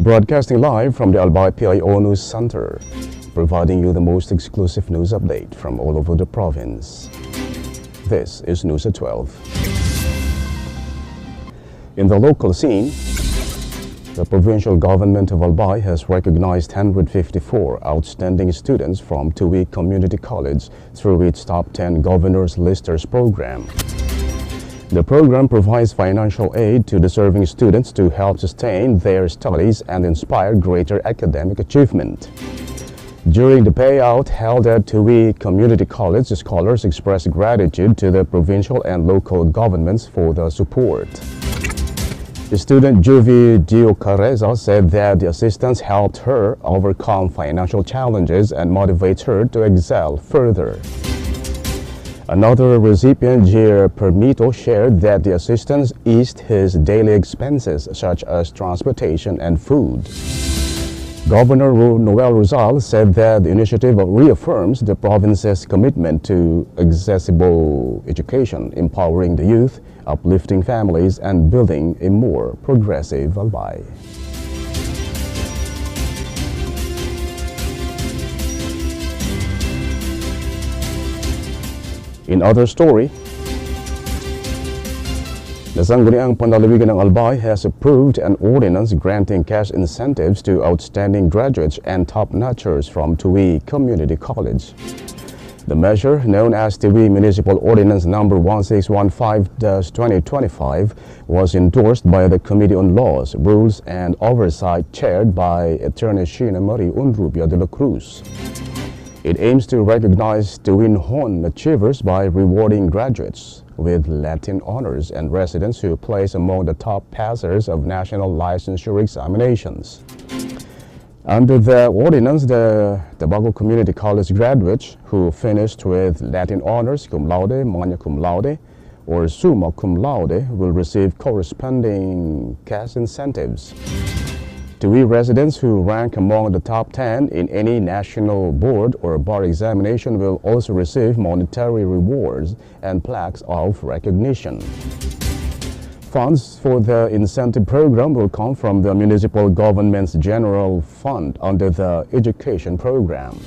Broadcasting live from the Albay PIO News Center, providing you the most exclusive news update from all over the province. This is News at 12. In the local scene, the provincial government of Albay has recognized 154 outstanding students from Tuwi Community College through its Top 10 Governors Listers program. The program provides financial aid to deserving students to help sustain their studies and inspire greater academic achievement. During the payout held at Tuwi Community College, scholars expressed gratitude to the provincial and local governments for the support. The student Juvi Diocareza said that the assistance helped her overcome financial challenges and motivates her to excel further. Another recipient, Jir Permito, shared that the assistance eased his daily expenses such as transportation and food. Governor Noel Rizal said that the initiative reaffirms the province's commitment to accessible education, empowering the youth, uplifting families, and building a more progressive Albay. In other story, the Sangguniang Panlalawigan ng Albay has approved an ordinance granting cash incentives to outstanding graduates and top-notchers from Tuwi Community College. The measure, known as Tuwi Municipal Ordinance No. 1615-2025, was endorsed by the Committee on Laws, Rules and Oversight chaired by Attorney Sheena Marie Unrubia de la Cruz. It aims to recognize Tuwin Hon achievers by rewarding graduates with Latin honors and residents who place among the top passers of national licensure examinations. Under the ordinance, the Tabaco Community College graduates who finished with Latin honors, cum laude, magna cum laude, or summa cum laude will receive corresponding cash incentives. Tuwi residents who rank among the top 10 in any national board or bar examination will also receive monetary rewards and plaques of recognition. Funds for the incentive program will come from the municipal government's general fund under the education program.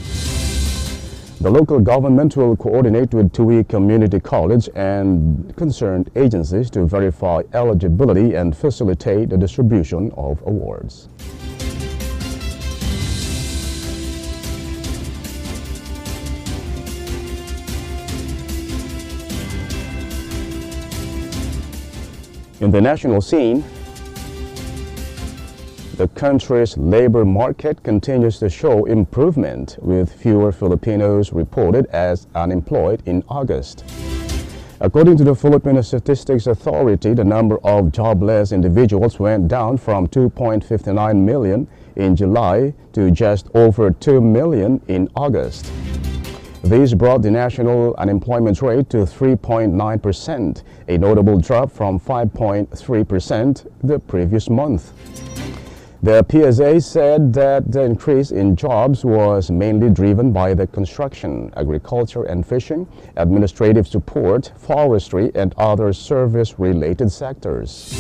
The local government will coordinate with Tuwi Community College and concerned agencies to verify eligibility and facilitate the distribution of awards. In the national scene, the country's labor market continues to show improvement, with fewer Filipinos reported as unemployed in August. According to the Philippine Statistics Authority, the number of jobless individuals went down from 2.59 million in July to just over 2 million in August. This brought the national unemployment rate to 3.9%, a notable drop from 5.3% the previous month. The PSA said that the increase in jobs was mainly driven by the construction, agriculture and fishing, administrative support, forestry, and other service-related sectors.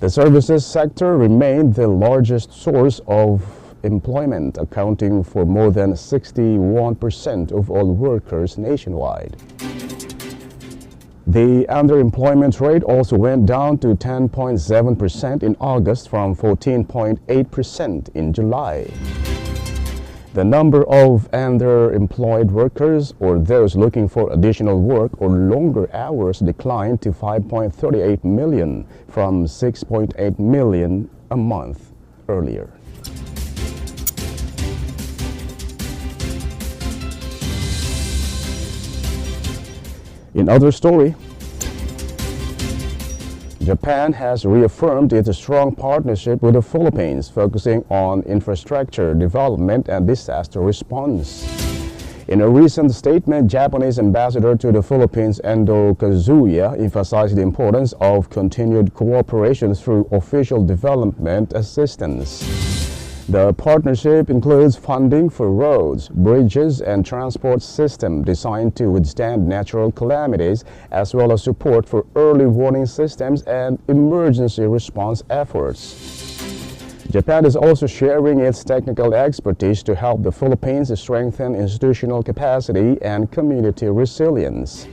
The services sector remained the largest source of employment, accounting for more than 61% of all workers nationwide. The underemployment rate also went down to 10.7% in August from 14.8% in July. The number of underemployed workers, or those looking for additional work or longer hours, declined to 5.38 million from 6.8 million a month earlier. In other story, Japan has reaffirmed its strong partnership with the Philippines, focusing on infrastructure development and disaster response. In a recent statement, Japanese ambassador to the Philippines, Endo Kazuya, emphasized the importance of continued cooperation through official development assistance. The partnership includes funding for roads, bridges, and transport systems designed to withstand natural calamities, as well as support for early warning systems and emergency response efforts. Japan is also sharing its technical expertise to help the Philippines strengthen institutional capacity and community resilience.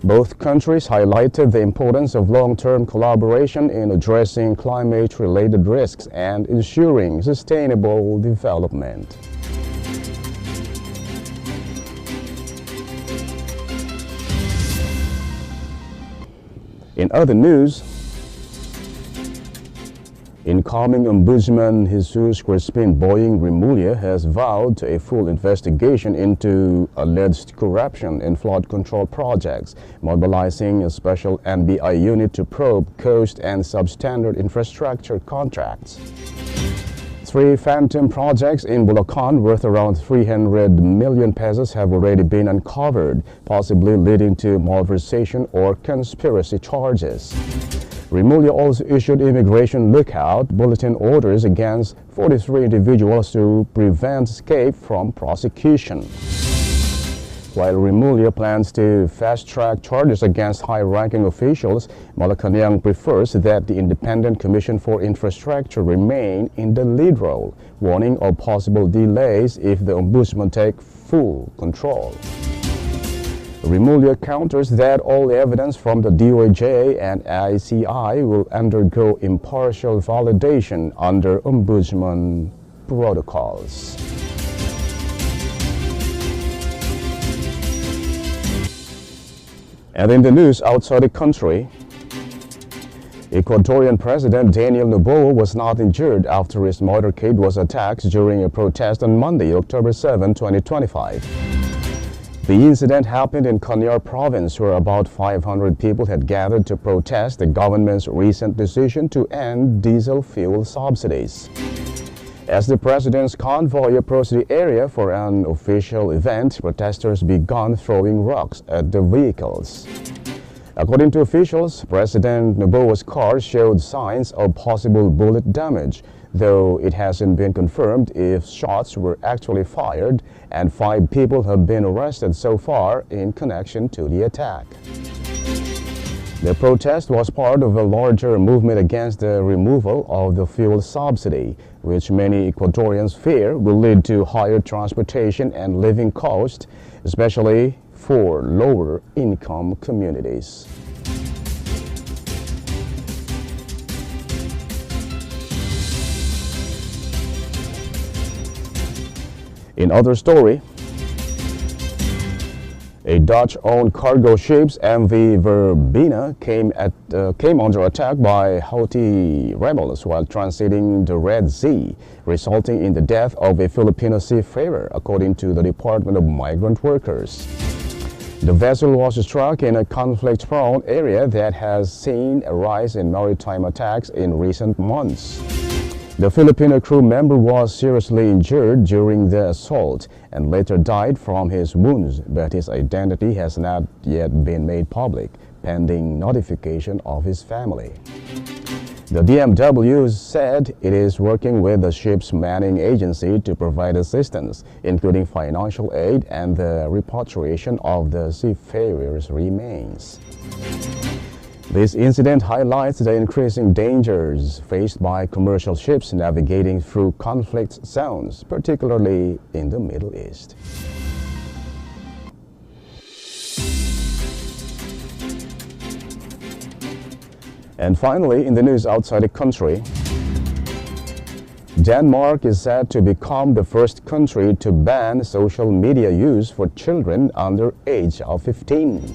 Both countries highlighted the importance of long-term collaboration in addressing climate-related risks and ensuring sustainable development. In other news, incoming Ombudsman Jesus Crispin Boying Remulla has vowed to a full investigation into alleged corruption in flood control projects, mobilizing a special NBI unit to probe coast and substandard infrastructure contracts. 3 phantom projects in Bulacan worth around 300 million pesos have already been uncovered, possibly leading to malversation or conspiracy charges. Remulla also issued immigration lookout bulletin orders against 43 individuals to prevent escape from prosecution. While Remulla plans to fast-track charges against high-ranking officials, Malacanang prefers that the Independent Commission for Infrastructure remain in the lead role, warning of possible delays if the Ombudsman take full control. Remulla counters that all evidence from the DOJ and ICI will undergo impartial validation under Ombudsman protocols. And in the news outside the country, Ecuadorian President Daniel Noboa was not injured after his motorcade was attacked during a protest on Monday, October 7, 2025. The incident happened in Cañar province, where about 500 people had gathered to protest the government's recent decision to end diesel fuel subsidies. As the president's convoy approached the area for an official event, protesters began throwing rocks at the vehicles. According to officials, President Noboa's car showed signs of possible bullet damage, though it hasn't been confirmed if shots were actually fired, and 5 people have been arrested so far in connection to the attack. The protest was part of a larger movement against the removal of the fuel subsidy, which many Ecuadorians fear will lead to higher transportation and living costs, especially for lower-income communities. In other story, a Dutch-owned cargo ship, MV Verbena, came under attack by Houthi rebels while transiting the Red Sea, resulting in the death of a Filipino seafarer, according to the Department of Migrant Workers. The vessel was struck in a conflict-prone area that has seen a rise in maritime attacks in recent months. The Filipino crew member was seriously injured during the assault and later died from his wounds, but his identity has not yet been made public, pending notification of his family. The DMW said it is working with the ship's manning agency to provide assistance, including financial aid and the repatriation of the seafarer's remains. This incident highlights the increasing dangers faced by commercial ships navigating through conflict zones, particularly in the Middle East. And finally, in the news outside the country, Denmark is set to become the first country to ban social media use for children under age of 15.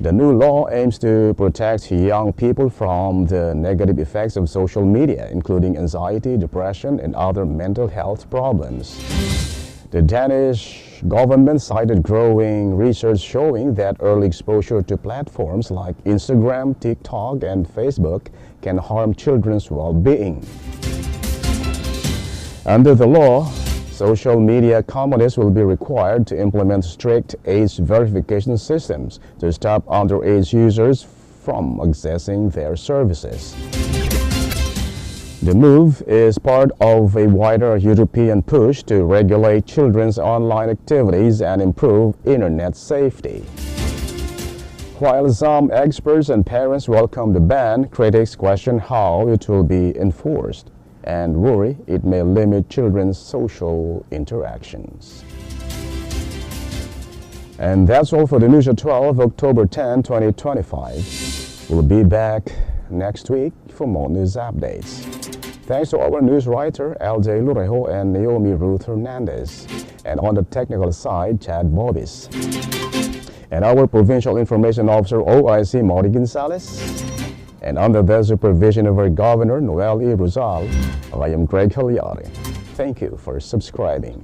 The new law aims to protect young people from the negative effects of social media, including anxiety, depression, and other mental health problems. The Danish government cited growing research showing that early exposure to platforms like Instagram, TikTok, and Facebook can harm children's well-being. Under the law, social media companies will be required to implement strict age verification systems to stop underage users from accessing their services. The move is part of a wider European push to regulate children's online activities and improve internet safety. While some experts and parents welcome the ban, critics question how it will be enforced and worry it may limit children's social interactions. And that's all for the News at 12, October 10, 2025. We'll be back next week for more news updates. Thanks to our news writer, Albay PIO and Naomi Ruth Hernandez. And on the technical side, Chad Bobis. And our Provincial Information Officer, OIC Maury Gonzalez. And under the supervision of our Governor, Noel E. Rosal, I am Greg Hallare. Thank you for subscribing.